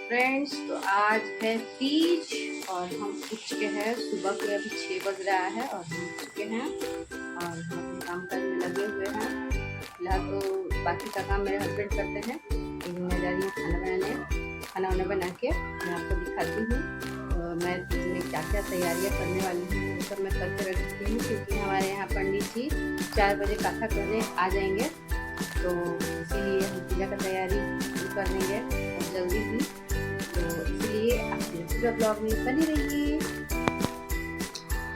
Friends, तो आज है तीज और हम उठ चुके हैं। सुबह के अभी 6 बज रहा है और हम उठ चुके हैं और हम अपने काम काज में लगे हुए हैं। फिलहाल तो बाकी का काम मेरे हस्बैंड करते हैं, लेकिन मैं जा रही हूँ खाना वाना बना के मैं आपको दिखाती हूँ। तो मैं क्या क्या तैयारियाँ करने वाली हूँ वो सब मैं करके रखती हूँ, क्योंकि हमारे यहाँ पंडित जी 4 बजे कथा करने आ जाएंगे, तो इसीलिए हम पूजा का तैयारी कर देंगे और जल्दी ही। तो इसलिए आप पूरा ब्लॉग में बने रहिए।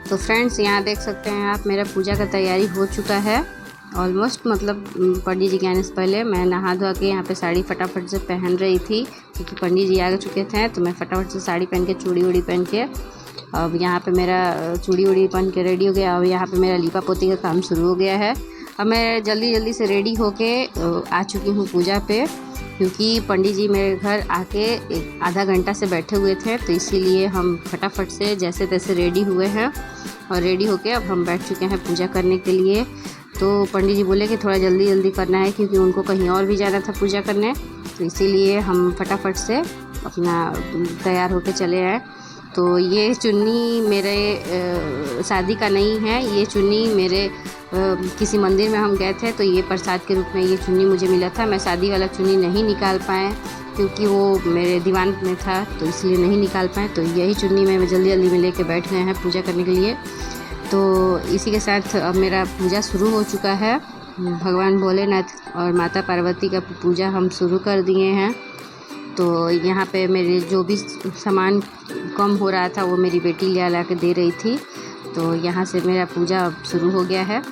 तो फ्रेंड्स, यहाँ देख सकते हैं आप, मेरा पूजा का तैयारी हो चुका है ऑलमोस्ट। मतलब पंडित जी के आने से पहले मैं नहा धोआ के यहाँ पे साड़ी फटाफट से पहन रही थी, क्योंकि पंडित जी आ चुके थे। तो मैं फटाफट से साड़ी पहन के चूड़ी वूड़ी पहन के अब यहाँ पे मेरा चूड़ी वूड़ी पहन के रेडी हो गया। अब यहाँ पे मेरा लीपा पोती का काम शुरू हो गया है। अब मैं जल्दी से रेडी होके आ चुकी हूँ पूजा पे, क्योंकि पंडित जी मेरे घर आके आधा घंटा से बैठे हुए थे। तो इसीलिए हम फटाफट से जैसे तैसे रेडी हुए हैं और रेडी होके अब हम बैठ चुके हैं पूजा करने के लिए। तो पंडित जी बोले कि थोड़ा जल्दी करना है, क्योंकि उनको कहीं और भी जाना था पूजा करने। तो इसीलिए हम फटाफट से अपना तैयार होके चले आए। तो ये चुन्नी मेरे शादी का नहीं है, ये चुन्नी मेरे किसी मंदिर में हम गए थे, तो ये प्रसाद के रूप में ये चुन्नी मुझे मिला था। मैं शादी वाला चुन्नी नहीं निकाल पाए, क्योंकि वो मेरे दीवान में था, तो इसलिए नहीं निकाल पाए। तो यही चुन्नी मैं जल्दी में लेके बैठ गए हैं पूजा करने के लिए। तो इसी के साथ अब मेरा पूजा शुरू हो चुका है। भगवान भोलेनाथ और माता पार्वती का पूजा हम शुरू कर दिए हैं। तो यहाँ पे मेरे जो भी सामान कम हो रहा था वो मेरी बेटी ला के दे रही थी। तो यहाँ से मेरा पूजा अब शुरू हो गया है।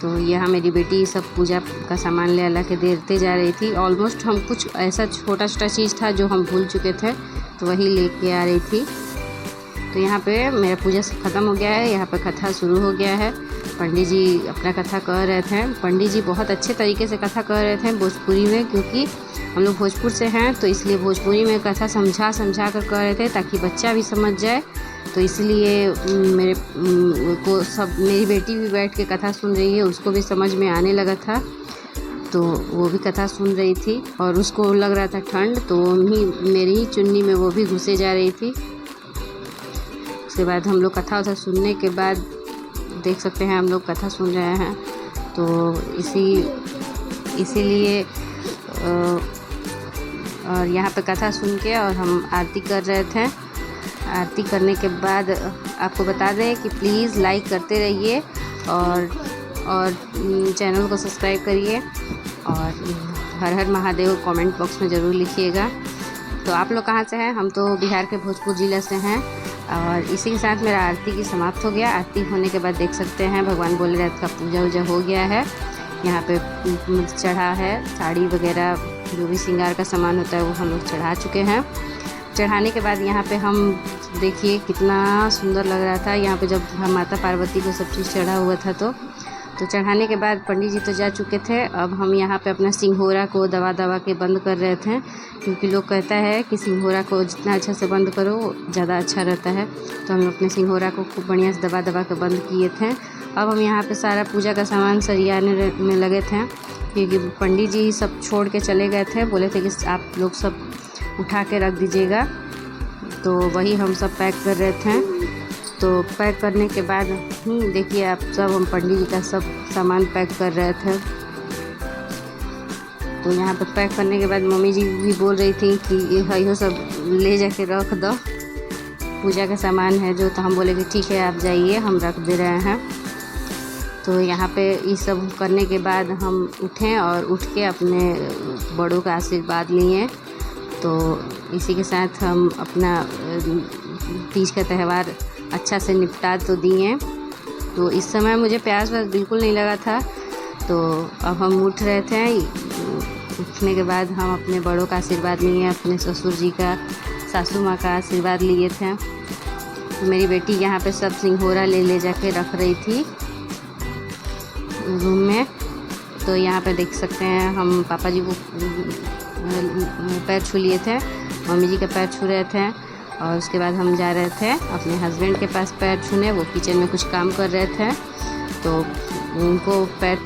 तो यहाँ मेरी बेटी सब पूजा का सामान ला के देते जा रही थी। ऑलमोस्ट हम कुछ ऐसा छोटा चीज़ था जो हम भूल चुके थे, तो वही लेके आ रही थी। तो यहाँ पे मेरा पूजा ख़त्म हो गया है। यहाँ पे कथा शुरू हो गया है। पंडित जी अपना कथा कह रहे थे। पंडित जी बहुत अच्छे तरीके से कथा कह रहे थे भोजपुरी में, क्योंकि हम लोग भोजपुर से हैं, तो इसलिए भोजपुरी में कथा समझा कर कह रहे थे, ताकि बच्चा भी समझ जाए। तो इसलिए मेरी बेटी भी बैठ के कथा सुन रही है, उसको भी समझ में आने लगा था। तो वो भी कथा सुन रही थी और उसको लग रहा था ठंड, तो मेरी ही चुन्नी में वो भी घुसे जा रही थी। उसके बाद हम लोग कथा सुनने के बाद देख सकते हैं हम लोग कथा सुन रहे हैं। तो इसीलिए और यहाँ पे कथा सुन के और हम आरती कर रहे थे। आरती करने के बाद आपको बता दें कि प्लीज़ लाइक करते रहिए और चैनल को सब्सक्राइब करिए और हर हर महादेव कमेंट बॉक्स में ज़रूर लिखिएगा। तो आप लोग कहाँ से हैं? हम तो बिहार के भोजपुर ज़िले से हैं। और इसी के साथ मेरा आरती की समाप्त हो गया। आरती होने के बाद देख सकते हैं भगवान भोलेनाथ का पूजा हो गया है। यहाँ पे चढ़ा है साड़ी वगैरह, जो भी श्रृंगार का सामान होता है वो हम लोग चढ़ा चुके हैं। चढ़ाने के बाद यहाँ पे हम देखिए कितना सुंदर लग रहा था। यहाँ पे जब हम माता पार्वती को सब चीज़ चढ़ा हुआ था, तो चढ़ाने के बाद पंडित जी तो जा चुके थे। अब हम यहाँ पे अपना सिंघोरा को दबा के बंद कर रहे थे, क्योंकि लोग कहता है कि सिंघोरा को जितना अच्छा से बंद करो ज़्यादा अच्छा रहता है। तो हम अपने सिंघोरा को खूब बढ़िया से दबा के बंद किए थे। अब हम यहाँ पे सारा पूजा का सामान सरियाने में लगे थे, क्योंकि पंडित जी सब छोड़ के चले गए थे। बोले थे कि आप लोग सब उठा के रख दीजिएगा, तो वही हम सब पैक कर रहे थे। तो पैक करने के बाद देखिए आप सब, हम पंडित जी का सब सामान पैक कर रहे थे। तो यहाँ पे पैक करने के बाद मम्मी जी भी बोल रही थी कि ये सब ले जाके रख दो, पूजा का सामान है जो। तो हम बोले कि ठीक है आप जाइए, हम रख दे रहे हैं। तो यहाँ पे ये सब करने के बाद हम उठें और उठ के अपने बड़ों का आशीर्वाद लिए। तो इसी के साथ हम अपना तीज का त्यौहार अच्छा से निपटा तो दिए। तो इस समय मुझे प्यास बिल्कुल नहीं लगा था। तो अब हम उठ रहे थे। उठने के बाद हम अपने बड़ों का आशीर्वाद लिए, अपने ससुर जी का, सासू माँ का आशीर्वाद लिए थे। तो मेरी बेटी यहाँ पे सब सिंघोरा ले जाके रख रही थी रूम में। तो यहाँ पे देख सकते हैं हम पापा जी को पैर छू लिए थे, मम्मी जी का पैर छू रहे थे। और उसके बाद हम जा रहे थे अपने हस्बैंड के पास पैर छूने। वो किचन में कुछ काम कर रहे थे, तो उनको पैर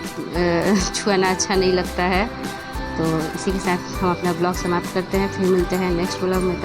छुआना अच्छा नहीं लगता है। तो इसी के साथ हम अपना ब्लॉग समाप्त करते हैं, फिर मिलते हैं नेक्स्ट ब्लॉग में।